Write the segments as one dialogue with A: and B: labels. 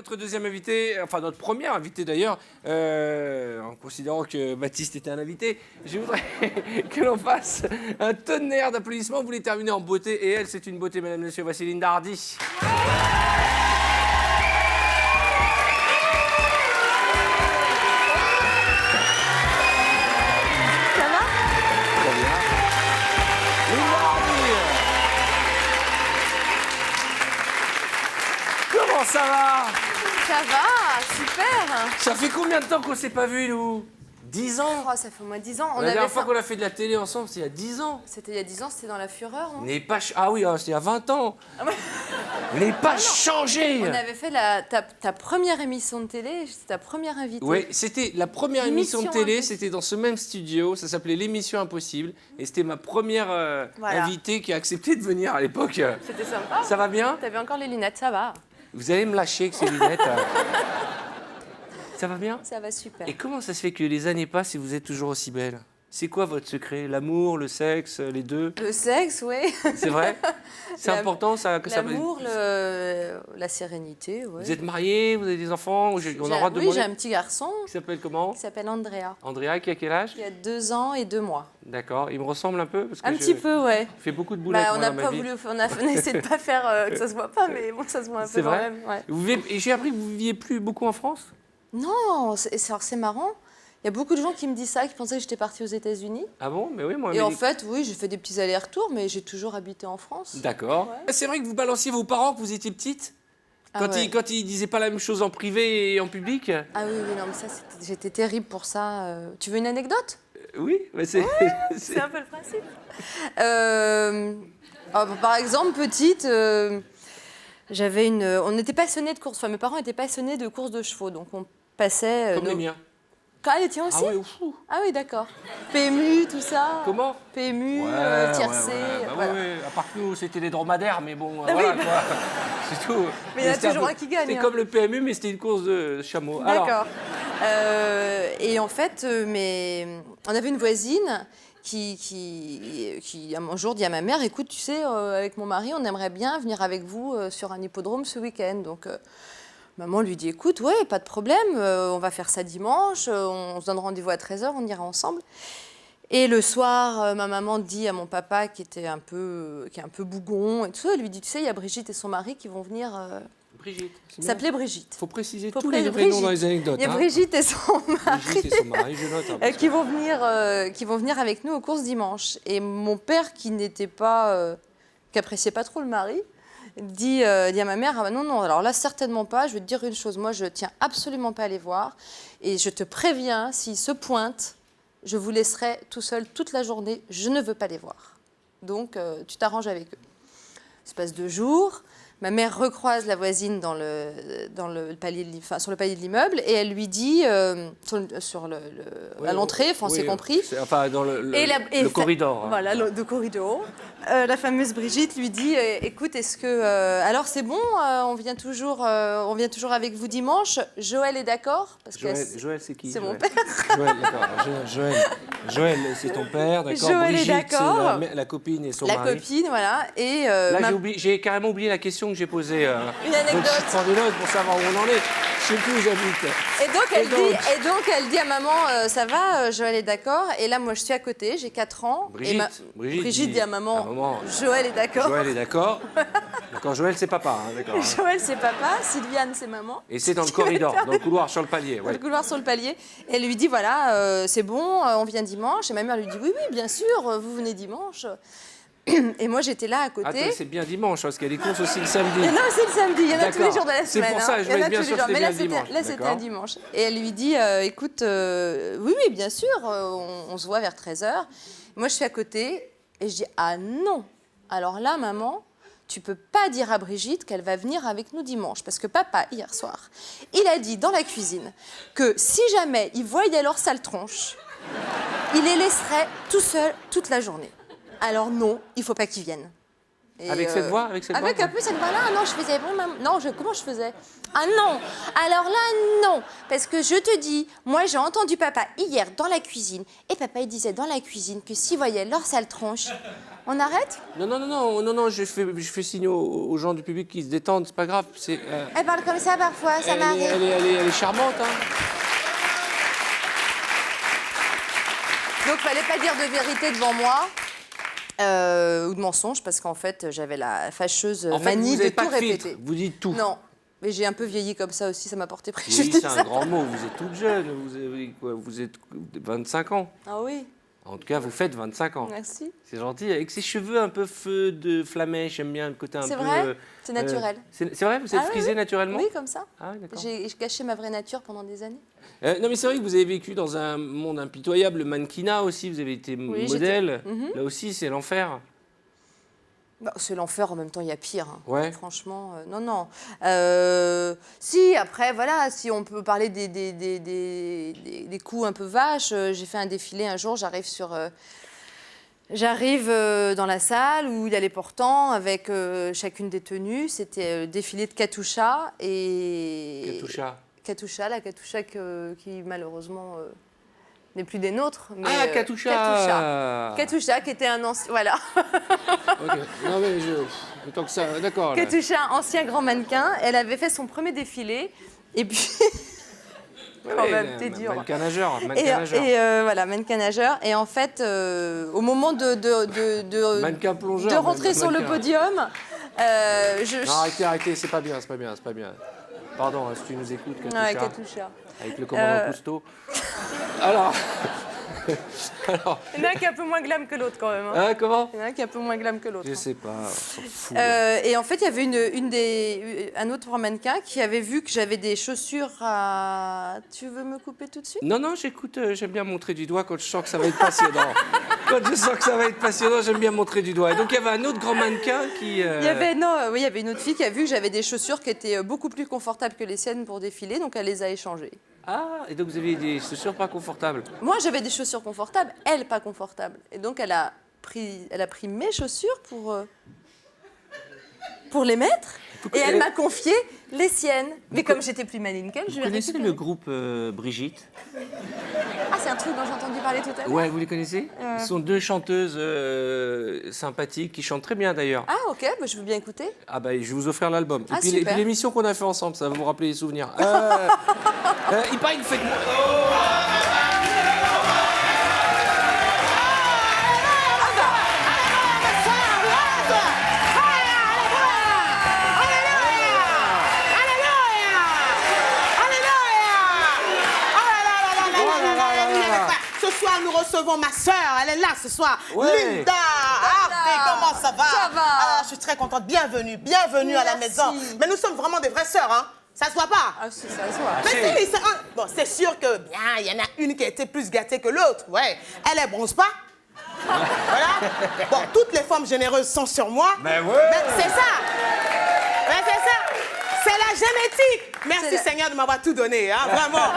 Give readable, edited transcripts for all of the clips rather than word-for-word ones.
A: notre deuxième invité, enfin notre premier invité d'ailleurs, en considérant que Baptiste était un invité, je voudrais que l'on fasse un tonnerre d'applaudissements. Vous voulez terminer en beauté, et elle, c'est une beauté, mesdames et messieurs, voici Linda Hardy. Comment ça va?
B: Ça va, super.
A: Ça fait combien de temps qu'on s'est pas vus, nous? 10 ans?
B: Oh, ça fait au moins 10 ans.
A: La dernière fois qu'on a fait de la télé ensemble, c'était il y a 10 ans.
B: C'était il y a 10 ans, c'était dans La Fureur, non?
A: N'est pas... Ah oui, c'était il y a 20 ans. N'est pas changé.
B: On avait fait ta première émission de télé, c'était ta première invitée.
A: Oui, c'était la première émission de télé, c'était dans ce même studio, ça s'appelait L'émission Impossible, et c'était ma première invitée qui a accepté de venir à l'époque.
B: C'était sympa.
A: Ça va bien?
B: T'avais encore les lunettes, ça va.
A: Vous allez me lâcher avec ces lunettes. Ça va bien?
B: Ça va super.
A: Et comment ça se fait que les années passent et vous êtes toujours aussi belle? C'est quoi votre secret? L'amour, le sexe, les deux?
B: Le sexe, oui.
A: C'est vrai? C'est important ça que ça...
B: L'amour, la sérénité, oui.
A: Vous êtes mariés? Vous avez des enfants? On a le droit de
B: Oui,
A: demander?
B: j'ai un petit garçon
A: Qui s'appelle comment?
B: qui s'appelle Andrea.
A: Andrea, qui a quel âge?
B: Il a 2 ans et 2 mois.
A: D'accord. Il me ressemble un peu parce que
B: Un petit peu, ouais.
A: Je fais beaucoup de boulettes
B: On
A: moi,
B: a
A: dans ma
B: pas
A: vie.
B: voulu, on a essayé de pas faire que ça se voit pas, mais bon, ça se voit un
A: C'est
B: peu quand
A: vrai?
B: même. Ouais.
A: Et j'ai appris que vous viviez plus beaucoup en France?
B: Non, c'est marrant. Il y a beaucoup de gens qui me disent ça, qui pensaient que j'étais partie aux États-Unis.
A: Ah bon? Mais oui, moi.
B: Et en fait, oui, j'ai fait des petits allers-retours, mais j'ai toujours habité en France.
A: D'accord.
B: Ouais.
A: C'est vrai que vous balanciez vos parents quand vous étiez petite? Quand ils disaient pas la même chose en privé et en public?
B: Ah oui, non, mais ça, j'étais terrible pour ça. Tu veux une anecdote?
A: Oui, mais c'est...
B: C'est un peu le principe. Par exemple, petite, on était passionnés de courses. Enfin, mes parents étaient passionnés de courses de chevaux, donc on passait...
A: Comme les miens.
B: Ah, les tiens aussi?
A: Ah oui, fou.
B: Ah oui, d'accord. PMU, tout ça.
A: Comment?
B: PMU,
A: Ouais,
B: tiercé.
A: Bah
B: voilà.
A: oui, à part que nous, c'était des dromadaires, mais bon,
B: Ah
A: voilà,
B: oui.
A: quoi. C'est tout.
B: Mais il y en a
A: c'était
B: toujours un qui gagne,
A: C'était
B: hein.
A: comme le PMU, mais c'était une course de chameau. Alors,
B: D'accord. Et en fait, on avait une voisine qui un jour dit à ma mère, écoute, tu sais, avec mon mari, on aimerait bien venir avec vous sur un hippodrome ce week-end. Donc, maman lui dit, écoute, ouais, pas de problème, on va faire ça dimanche, on se donne rendez-vous à 13h, on ira ensemble. Et le soir, ma maman dit à mon papa, qui est un peu bougon et tout ça, elle lui dit, tu sais, il y a Brigitte et son mari qui vont venir...
A: Brigitte.
B: Ça s'appelait Brigitte.
A: Il faut préciser
B: Faut
A: tous les vrais
B: Brigitte.
A: noms dans les anecdotes.
B: Il y a
A: hein.
B: Brigitte et son mari.
A: Brigitte et son mari, je note. Parce
B: qui vont venir avec nous aux courses dimanche. Et mon père, qui appréciait pas trop le mari, dit à ma mère, ah bah non, alors là, certainement pas, je vais te dire une chose, moi, je tiens absolument pas à les voir, et je te préviens, s'ils se pointent, je vous laisserai tout seul toute la journée, je ne veux pas les voir. Donc, tu t'arranges avec eux. Il se passe 2 jours. Ma mère recroise la voisine sur le palier de l'immeuble et elle lui dit, à l'entrée, on s'est compris.
A: Enfin, dans le corridor. Hein.
B: Voilà, le corridor. La fameuse Brigitte lui dit, écoute, est-ce que... alors c'est bon, on vient toujours avec vous dimanche. Joël est d'accord?
A: Joël, c'est qui?
B: C'est mon
A: père. Joël, d'accord. Joël, c'est ton père, d'accord.
B: Joël
A: Brigitte,
B: est d'accord.
A: c'est la copine et son mari.
B: La copine, voilà. Et,
A: Là, j'ai carrément oublié la question que j'ai posée.
B: Une anecdote.
A: Donc, je prends des notes pour savoir où on en est. Je sais plus où j'habite.
B: Et donc, elle dit à maman, ça va, Joël est d'accord. Et là, moi, je suis à côté, j'ai 4 ans. Brigitte dit à maman, Joël est d'accord.
A: Joël est d'accord. D'accord, Joël, c'est papa. Hein, d'accord.
B: Joël, c'est papa. Sylviane, c'est maman.
A: Et c'est dans le corridor, dans le couloir sur le palier.
B: Dans le couloir sur le palier. Et elle lui dit, voilà, c'est bon, on vient dimanche. Et ma mère lui dit, oui, bien sûr, vous venez dimanche. Et moi, j'étais là à côté.
A: Attends, c'est bien dimanche, parce qu'il y a des courses aussi le samedi.
B: Non, c'est le samedi. Il y en a tous les jours de la semaine.
A: C'est pour ça, je voulais bien sûr que c'était
B: Mais
A: bien le dimanche.
B: là, c'était un dimanche. Et elle lui dit, écoute, oui, bien sûr, on se voit vers 13h. Moi, je suis à côté et je dis, ah non. Alors là, maman, tu peux pas dire à Brigitte qu'elle va venir avec nous dimanche. Parce que papa, hier soir, il a dit dans la cuisine que si jamais il voyait leur sale tronche, il les laisserait tout seuls toute la journée. Alors non, il faut pas qu'ils viennent. Et,
A: Avec cette voix, avec cette
B: Avec
A: voix
B: un peu cette voix-là, non, je faisais vraiment... Non, comment je faisais? Ah non. Alors là, non. Parce que je te dis, moi, j'ai entendu papa hier dans la cuisine. Et papa, il disait dans la cuisine que s'il voyait leur sale tronche... On arrête?
A: Non, je fais signe aux gens du public qui se détendent, c'est pas grave.
B: Elle parle comme ça parfois, ça m'arrive.
A: Elle est charmante, hein.
B: Donc, fallait pas dire de vérité devant moi. Ou de mensonge, parce qu'en fait, j'avais la fâcheuse manie de tout répéter.
A: Vous dites tout.
B: Non, mais j'ai un peu vieilli comme ça aussi, ça m'a porté
A: Oui,
B: préjudice.
A: c'est un grand mot. Vous êtes toute jeune. Vous êtes 25 ans.
B: Ah oui,
A: En tout cas, vous faites 25 ans.
B: merci.
A: C'est gentil. Avec ces cheveux un peu feu de flamèche, j'aime bien le côté un peu...
B: C'est vrai? C'est naturel.
A: C'est vrai? Vous êtes
B: Ah oui,
A: frisé
B: oui.
A: naturellement?
B: Oui, comme ça.
A: Ah oui, d'accord.
B: J'ai caché ma vraie nature pendant des années.
A: Non, mais c'est vrai que vous avez vécu dans un monde impitoyable, le mannequinat aussi, vous avez été
B: Oui,
A: modèle.
B: j'étais-
A: Là aussi, c'est l'enfer.
B: Bah, c'est l'enfer, en même temps, il y a pire. Hein.
A: Ouais.
B: Franchement, non. Si, après, voilà, si on peut parler des coups un peu vaches, j'ai fait un défilé un jour, J'arrive dans la salle où il y a les portants avec chacune des tenues. C'était le défilé de Katusha et...
A: Katusha.
B: La Katusha qui malheureusement n'est plus des nôtres. Mais,
A: Ah, Katusha.
B: Katusha qui était un ancien... Voilà.
A: Ok. Non, mais autant que ça, d'accord. là.
B: Katusha, ancien grand mannequin. Elle avait fait son premier défilé. Et puis... Quand même, t'es dur.
A: Mannequin nageur.
B: Voilà, mannequin nageur. Et en fait, au moment
A: Mannequin plongeur.
B: de rentrer
A: même,
B: sur le
A: mannequin.
B: podium,
A: Non, arrêtez, c'est pas bien. Pardon, hein, si tu nous écoutes, Katusha,
B: Ouais, Katusha.
A: avec le commandant Cousteau. Alors,
B: Il y en a un qui est un peu moins glam que l'autre quand même. Hein.
A: hein, comment?
B: Il y en a un qui est un peu moins glam que l'autre.
A: Je sais pas, on s'en fout.
B: Et en fait, il y avait un autre mannequin qui avait vu que j'avais des chaussures à... Tu veux me couper tout de suite?
A: Non, j'écoute, j'aime bien montrer du doigt quand je sens que ça va être passionnant. Quand je sens que ça va être passionnant, j'aime bien montrer du doigt. Et donc, il y avait un autre grand mannequin qui...
B: Il y avait une autre fille qui a vu que j'avais des chaussures qui étaient beaucoup plus confortables que les siennes pour défiler, donc elle les a échangées.
A: Ah, et donc vous avez des chaussures pas confortables.
B: Moi, j'avais des chaussures confortables, elle pas confortable. Et donc, elle a pris mes chaussures pour les mettre. Et elle m'a confié les siennes. Mais comme j'étais plus maligne qu'elle, je
A: Vous
B: lui ai
A: connaissez
B: récupéré.
A: le groupe Brigitte?
B: Ah, c'est un truc dont j'ai entendu parler tout à l'heure.
A: Ouais, vous les connaissez? Ce sont deux chanteuses sympathiques qui chantent très bien d'ailleurs.
B: Ah, ok, bah, je veux bien écouter.
A: Ah bah je vais vous offrir l'album.
B: Ah,
A: et puis
B: super.
A: l'émission qu'on a fait ensemble, ça va vous rappeler les souvenirs. Il paraît que vous faites...
C: Ce soir, nous recevons ma sœur. Elle est là ce soir.
A: Ouais.
C: Linda. Comment ça va?
B: Ça va.
C: Alors, je suis très contente. Bienvenue à la
B: Merci.
C: maison. Mais nous sommes vraiment des vraies sœurs, hein. Ça se voit pas?
B: Ah, si, ça se voit.
C: Mais si, bon, c'est sûr que, bien, il y en a une qui a été plus gâtée que l'autre. Ouais. Elle bronze pas. Voilà. Bon, toutes les femmes généreuses sont sur moi.
A: Mais ouais.
C: Mais c'est ça. Ouais, c'est ça. C'est la génétique. Merci Seigneur de m'avoir tout donné, hein, vraiment.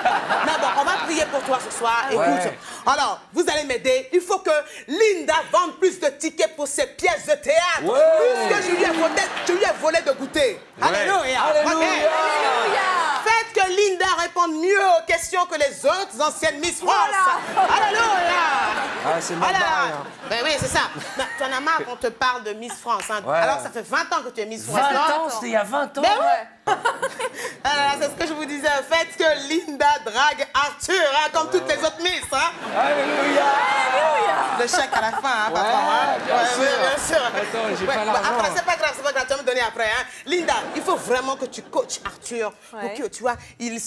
C: Mais bon, on va prier pour toi ce soir. Écoute,
A: Ouais.
C: alors, vous allez m'aider. Il faut que Linda vende plus de tickets pour ses pièces de théâtre.
A: Ouais.
C: Plus que je lui ai volé de goûter. Alléluia.
A: Alléluia.
C: Ok.
B: Alléluia.
C: Faites que Linda réponde mieux aux questions que les autres anciennes Miss France. Alléluia.
A: Ah, c'est mal
C: Voilà.
A: barré, hein.
C: Ben oui, c'est ça. Ben, tu en as marre qu'on te parle de Miss France. Hein.
A: Ouais.
C: Alors, ça fait 20 ans que tu es Miss France.
A: 20
C: non?
A: ans, c'était il y a 20 ans.
C: Ben ouais. Alors, c'est ce que je vous disais. Faites que Linda drague Arthur, hein, comme toutes les autres Miss. Hein.
A: Alléluia.
C: Le chèque à la fin, hein, papa. Hein.
A: bien sûr.
C: Oui, bien sûr.
A: Attends, j'ai
C: Ouais,
A: pas
C: bah,
A: l'argent.
C: après, c'est pas grave, tu vas me donner après. Hein. Linda, il faut vraiment que tu coaches Arthur pour
B: Ouais.
C: que, tu vois, il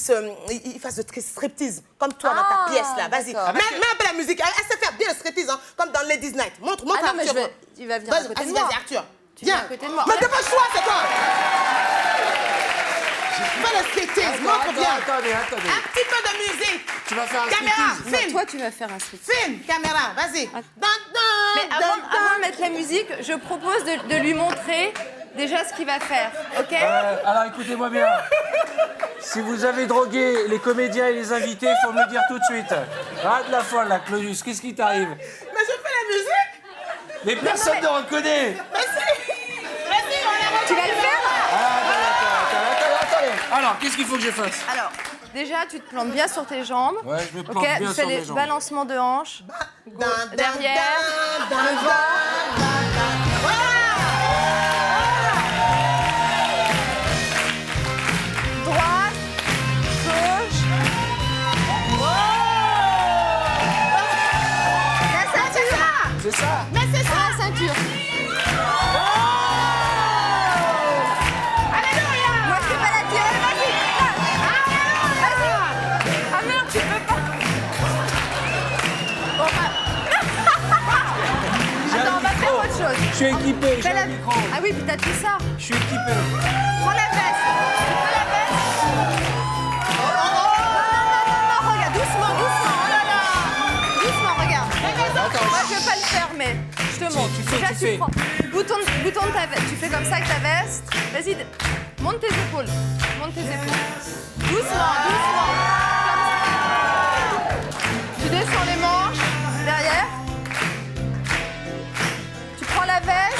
C: fasse de striptease, comme toi dans ta pièce, là. Vas-y,
B: d'accord.
C: mets un peu la musique. Elle sait faire bien le striptease, hein, comme dans Ladies Night. Montre
B: Ah non, mais
C: Arthur.
B: tu vas venir à côté de
C: Vas-y,
B: moi.
C: Arthur.
B: viens
C: Viens.
B: à côté de moi.
C: Mais dépêche-toi, c'est toi. Fais le striptease, montre bien.
A: Attendez.
C: Un petit peu de musique.
A: Tu vas faire un
C: Caméra,
A: striptease.
B: Non,
C: filme.
B: toi, tu vas faire un strip.
C: Filme, caméra, vas-y.
B: Mais avant de mettre la musique, je propose de lui montrer déjà ce qu'il va faire, ok?
A: Alors écoutez-moi bien. Si vous avez drogué les comédiens et les invités, il faut me le dire tout de suite. Arrête la folle là, Claudius, qu'est-ce qui t'arrive?
C: Mais je fais la musique.
A: Mais personne ne reconnaît.
C: Mais si.
A: Alors, qu'est-ce qu'il faut que je fasse?
B: Alors, déjà, tu te plantes bien sur tes jambes.
A: Ouais, je me plante
B: Ok,
A: bien
B: tu
A: sur
B: fais
A: mes
B: les
A: jambes.
B: balancements de hanches. Derrière,
C: devant.
B: droite, gauche. La ceinture.
A: C'est ça.
C: Mais c'est ça.
B: La ceinture.
C: Alléluia.
B: Moi, je peux pas la tirer. Vas-y. Vas-y. Ah merde, tu peux pas. Bon, Attends, on va faire autre chose.
A: Je suis équipé, j'ai
B: Fais
A: un
B: la-
A: micro.
B: Ah oui, puis t'as tout ça.
A: Je suis équipé.
B: Prends la veste. Prends la veste. Non, regarde, doucement, doucement. Oh là là. Doucement, regarde. Moi, je vais pas le faire, mais je te montre.
A: tu fais,
B: Déjà,
A: tu fais.
B: prends. Bouton de ta veste. Tu fais comme ça avec ta veste. Vas-y, monte tes épaules. Monte tes épaules. Doucement, doucement. Comme ça. Tu descends les manches. Derrière. Tu prends la veste.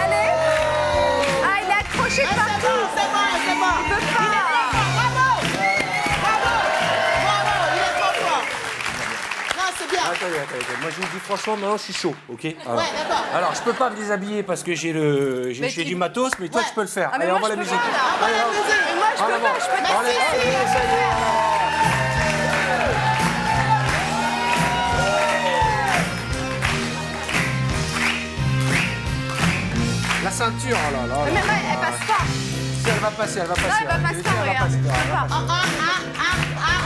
B: Allez. Ah, il est accroché
C: C'est
B: partout.
C: bon, c'est bon, c'est bon.
B: Il peut pas.
C: Bravo. Bravo. Bravo, il est trop fort. Non, c'est bien.
A: Attends. Moi, je vous dis franchement, maintenant, je suis chaud, ok? Alors,
C: Ouais, d'accord.
A: alors, je peux pas me déshabiller parce que j'ai
B: Mais
A: j'ai
B: tu-
A: du matos, mais toi,
C: Ouais.
A: tu peux le faire.
B: Ah, mais
A: Allez,
B: moi,
A: envoie
B: je
A: la
B: peux
A: musique.
B: pas, là.
C: On va la musique.
B: Mais moi, je
A: En
B: peux
A: avant.
B: pas. Je peux pas.
A: Allez, allez, ça y est. La ceinture, oh là là.
B: Mais même, elle passe pas.
A: Si, elle va passer, elle va passer.
B: Non, elle va
A: Je
B: passer
A: vais
B: pas,
A: dire, elle va
B: regarde.
A: passer,
B: Elle
A: elle va
B: va
A: passer.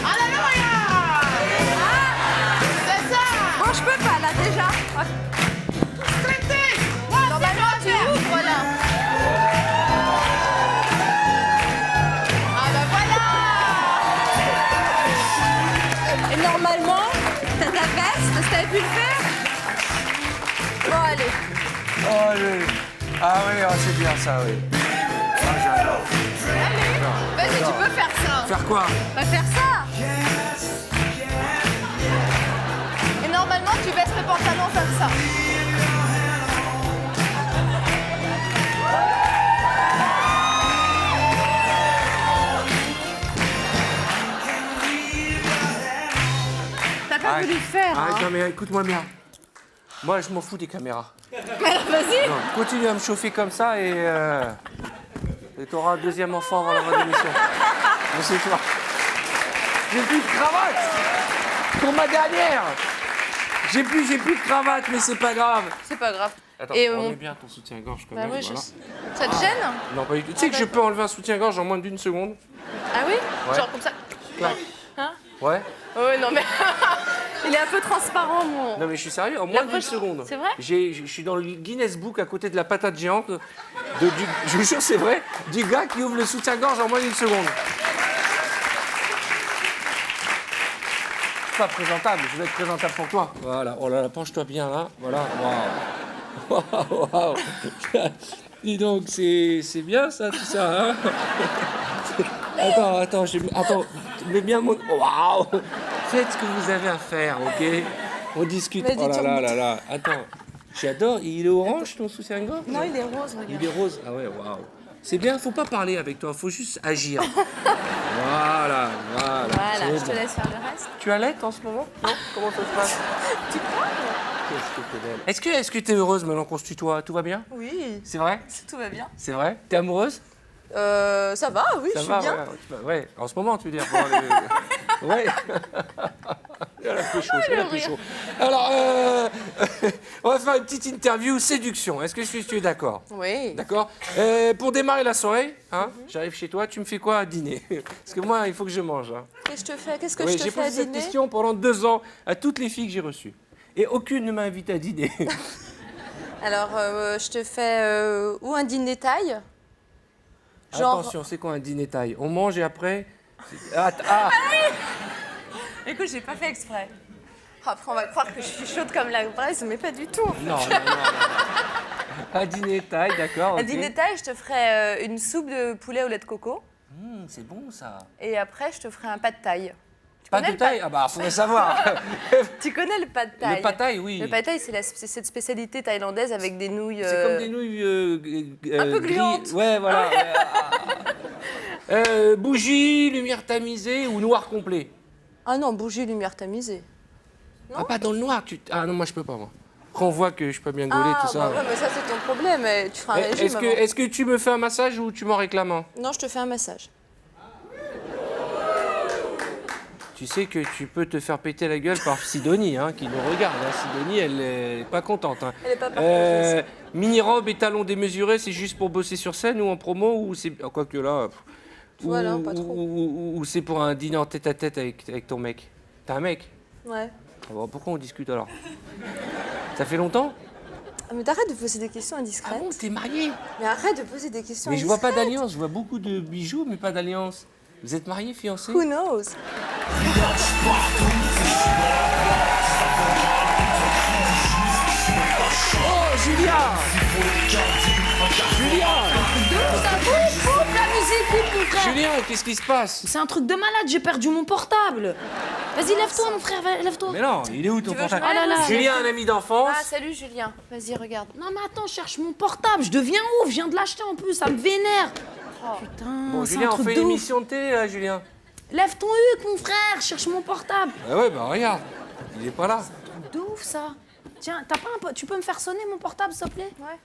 C: Alléluia. C'est ça.
B: Bon, je peux pas, là, déjà.
C: Strictly.
B: Normalement, tu ouvres, là. Ah, bah voilà. Et normalement, t'as ta veste, si t'avais pu le faire. Bon, allez.
A: Oh, allez. Ah oui, oh, c'est bien ça, oui. Ah, j'adore.
B: Vas-y, tu peux faire ça.
A: Faire quoi?
B: Va faire ça. Et normalement, tu baisses le pantalon comme ça. T'as pas voulu le faire, hein.
A: Arrête, non, mais écoute-moi bien. Moi, je m'en fous des caméras.
B: Alors, vas-y.
A: Non, continue à me chauffer comme ça et t'auras un deuxième enfant avant la fin de l'émission. Mais c'est toi. J'ai plus de cravate pour ma dernière. J'ai plus de cravate, mais c'est pas grave.
B: C'est pas grave.
A: Attends,
B: Et
A: remets bien ton soutien-gorge quand
B: Bah
A: même.
B: oui,
A: voilà.
B: Ça te gêne?
A: Non, pas du tout. Tu sais que je peux enlever un soutien-gorge en moins d'une seconde?
B: Ah oui?
A: Ouais.
B: Genre comme ça.
A: Clac.
B: Hein?
A: Ouais.
B: Ouais, non mais... Il est un peu transparent, mon...
A: Non mais je suis sérieux, en moins d'une
B: prochaine-
A: seconde.
B: C'est vrai?
A: Je suis dans le Guinness Book à côté de la patate géante. Je vous jure, c'est vrai, du gars qui ouvre le soutien-gorge en moins d'une seconde. Pas présentable, je vais être présentable pour toi. Voilà, oh là là, penche-toi bien là. Voilà, waouh. Waouh, waouh. Dis donc, c'est bien ça, tout ça, hein? Attends, mets bien mon... Waouh. Faites ce que vous avez à faire, ok? On discute.
B: Vas-y,
A: Oh là
B: tourne.
A: là là là. Attends, j'adore. Il est orange ton soutien-gorge?
B: Non, il est rose, regarde.
A: Il est rose. Ah ouais, waouh. C'est bien, faut pas parler avec toi, faut juste agir. Voilà.
B: Voilà,
A: C'est
B: je te
A: bon.
B: laisse faire le reste.
A: Tu allaites en ce moment? Non? Comment ça se passe?
B: Tu parles?
A: Qu'est-ce que t'es belle. Est-ce que t'es heureuse maintenant qu'on se tutoie? Tout va bien?
B: Oui,
A: C'est vrai?
B: tout va bien.
A: C'est vrai? T'es amoureuse?
B: Ça va, oui,
A: Ça
B: je suis
A: va,
B: bien.
A: ouais, en ce moment, tu veux dire. Pour aller- Ouais. Elle a fait chaud, elle a fait chaud. Alors, on va faire une petite interview séduction. Est-ce que tu es d'accord?
B: Oui.
A: D'accord. Pour démarrer la soirée, hein, j'arrive chez toi, tu me fais quoi à dîner? Parce que moi, il faut que je mange. Hein.
B: Qu'est-ce que je te fais? Qu'est-ce que
A: Oui,
B: je te
A: j'ai
B: fais à
A: posé cette
B: dîner?
A: question pendant 2 ans à toutes les filles que j'ai reçues. Et aucune ne m'a invité à dîner.
B: Alors, je te fais ou un dîner taille. Genre...
A: Attention, c'est quoi un dîner taille? On mange et après...
B: Écoute, j'ai pas fait exprès. Après, on va croire que je suis chaude comme la braise, mais pas du tout.
A: Non. Un dîner taille, d'accord.
B: Un
A: ok.
B: dîner taille, je te ferai une soupe de poulet au lait de coco.
A: C'est bon ça.
B: Et après, je te ferai un pas de taille.
A: Pas
B: connais
A: de
B: le
A: taille? Ah bah, faudrait savoir.
B: Tu connais le pad thai?
A: Le pad thai, oui.
B: Le pad thai, c'est cette spécialité thaïlandaise avec des nouilles.
A: C'est comme des nouilles
B: un peu
A: gris.
B: gluantes.
A: Ouais, voilà. Bougie, lumière tamisée ou noir complet?
B: Ah non, bougie, lumière tamisée.
A: Ah, pas dans le noir. Ah non, moi je peux pas, moi. Quand on voit que je suis pas bien gaulé, tout ça.
B: Bah ouais, mais ça c'est ton problème. Tu feras un régime
A: Est-ce que tu me fais un massage ou tu m'en réclames un?
B: Non, je te fais un massage.
A: Tu sais que tu peux te faire péter la gueule par Sidonie, hein, qui nous regarde. Hein. Sidonie, elle est pas contente. Hein.
B: Elle est pas partagée.
A: Mini-robe et talons démesurés, c'est juste pour bosser sur scène ou en promo ou c'est... Quoique là...
B: Voilà, pas trop.
A: Ou c'est pour un dîner en tête-à-tête avec ton mec? T'as un mec?
B: Ouais.
A: Ah bon, pourquoi on discute alors? Ça fait longtemps?
B: Ah, mais t'arrêtes de poser des questions
A: Ah
B: indiscrètes.
A: bon, t'es marié?
B: Mais arrête de poser des questions
A: Mais je vois pas
B: indiscrètes.
A: d'alliance, je vois beaucoup de bijoux, mais pas d'alliance. Vous êtes mariés, fiancés?
B: Who knows?
A: Oh, Julien! Julien!
D: Coupe la musique, coupe mon frère.
A: Julien, qu'est-ce qui se passe?
D: C'est un truc de malade, j'ai perdu mon portable. Vas-y, lève-toi mon frère, lève-toi.
A: Mais non, il est où ton
B: Tu veux que je
A: portable?
B: me lève
D: là là.
A: Julien, un ami d'enfance.
B: Ah, salut Julien. Vas-y, regarde.
D: Non mais attends, je cherche mon portable, je deviens ouf, je viens de l'acheter en plus, ça me vénère. Putain,
A: Bon,
D: c'est
A: Julien,
D: un
A: on
D: truc
A: fait
D: de
A: une
D: ouf.
A: émission de télé, là, Julien.
D: Lève ton huc mon frère, je cherche mon portable.
A: Ah ouais, bah regarde, il est pas là.
D: De ouf ça. Tiens, t'as pas un tu peux me faire sonner mon portable s'il te plaît?
B: Ouais.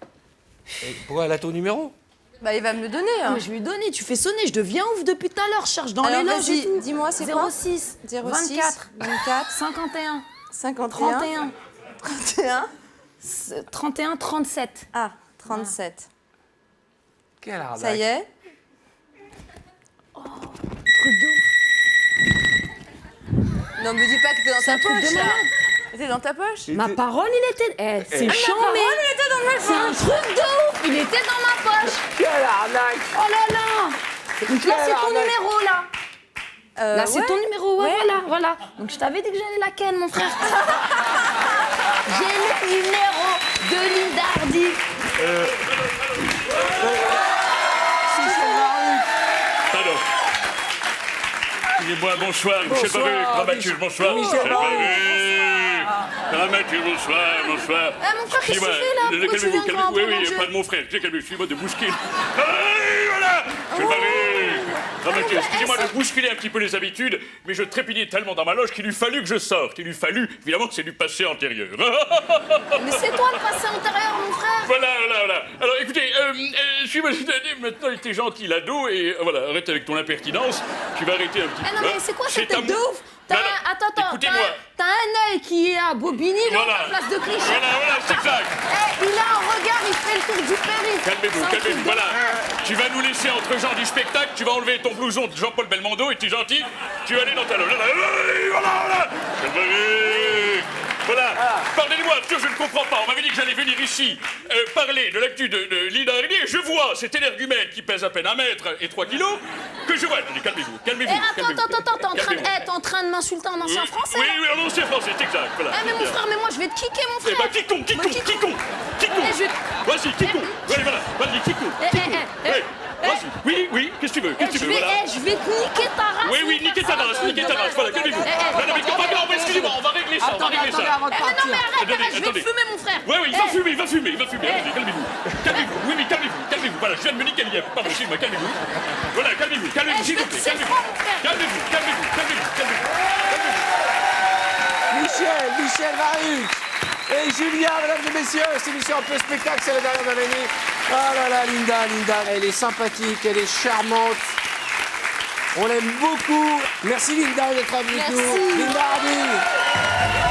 A: Et pourquoi elle a ton numéro?
B: Bah, il va me le donner.
D: Ah,
B: Hein.
D: mais je lui ai donné, tu fais sonner, je deviens ouf depuis tout à l'heure, je cherche dans
B: Alors,
D: les loges
B: vas-y,
D: et tout.
B: dis-moi, c'est quoi?
D: 06
B: 06
D: 24
B: 24
D: 51
B: 51
D: 31
B: 31
D: 31 37.
B: Ah, 37.
A: Quelle arnaque.
B: Ça y est?
D: Truc de ouf.
B: Non, me dis pas que t'es dans
D: C'est un
B: ta
D: truc
B: poche,
D: de
B: là.
D: malade.
B: T'es dans ta poche?
D: Ma parole, il était. C'est
B: Ma
D: chiant,
B: parole,
D: mais.
B: il était dans ma
D: C'est un truc de ouf. Il était dans ma poche.
A: Quelle arnaque.
D: Oh là là. Donc là, c'est ton numéro, là. Là, c'est
B: ouais.
D: ton numéro. Ouais,
B: Ouais.
D: voilà. Donc je t'avais dit que j'allais la ken, mon frère. J'ai le numéro de Linda Hardy.
E: Pardon. Excusez-moi, bonsoir, Michel
A: Bonsoir,
E: Baruch, dramaturge, bonsoir.
A: Michel Baruch.
E: Dramaturge, bonsoir.
D: Mon frère, qu'est-ce que tu fais, là? Pourquoi tu
E: Calmez-vous,
D: viens devant un
E: oui,
D: manger?
E: pas de mon frère, calmez-vous, excusez-moi de bousculer. Voilà Michel Baruch, dramaturge, excusez-moi de bousculer un petit peu les habitudes, mais je trépignais tellement dans ma loge qu'il eût fallu que je sorte. Il eût fallu, évidemment, que c'est du passé antérieur.
D: Mais c'est toi le passé antérieur, mon frère.
E: Voilà. Alors écoutez, je suis maintenant, il était gentil, l'ado, et voilà, arrête avec ton impertinence. Tu vas arrêter un petit peu.
D: Eh non, mais c'est quoi cette
E: un
D: tête de
E: mot-
D: ouf?
E: Non, non,
D: Attends,
E: écoutez-moi.
D: t'as un œil qui est à Bobigny, là,
E: Voilà.
D: à la place de Clichy.
E: Voilà, c'est exact.
D: Eh, il a un regard, il fait le tour du périph'.
E: Calmez-vous,
D: C'est un truc
E: calmez-vous,
D: de-
E: voilà. Tu vas nous laisser entre gens du spectacle, tu vas enlever ton blouson de Jean-Paul Belmondo, et tu es gentil, tu vas aller dans ta loge. Voilà. Voilà. Pardonnez-moi, sûr, je ne comprends pas. On m'avait dit que j'allais venir ici parler de l'actu de Linda Hardy, et je vois cet énergumène qui pèse à peine 1 mètre et 3 kilos, que je vois. Calmez-vous.
D: Eh, attends, t'es en train de m'insulter en ancien français?
E: Oui, en ancien français, c'est exact. Voilà.
D: Eh, mais mon frère, mais moi, je vais te kicker, mon
E: Eh
D: frère.
E: ben, quiconque.
D: Eh, je vais-
E: Vas-y, quiconque. Oui, voilà, vas-y, quiconque.
D: Eh,
E: Vas-y, oui, qu'est-ce que tu veux, voilà.
D: je vais te niquer ta race.
E: Oui, niquez ta race, voilà, calmez-vous. Non, mais excusez-moi, on va régler ça,
A: Attendez, avant de
D: Eh, mais non, mais arrête, je vais
E: Attendez.
D: te fumer, mon frère.
E: Oui, il va fumer, allez, calmez-vous. Oui, mais calmez-vous, voilà, je viens de me niquer l'hier, pardon, excusez-moi, calmez-vous. Voilà, calmez-vous,
D: Eh,
E: s'il
D: je
E: vous
D: vais te
E: plaît,
D: serrer fort, mon frère.
E: calmez-vous.
A: Michel Baruch et Julien, mesdames et messieurs, cette émission un peu spectacle, c'est la dernière de l'année. Ah là là, Linda, elle est sympathique, elle est charmante. On l'aime beaucoup. Merci Linda d'être avec nous.
B: Merci.
A: Linda Hardy.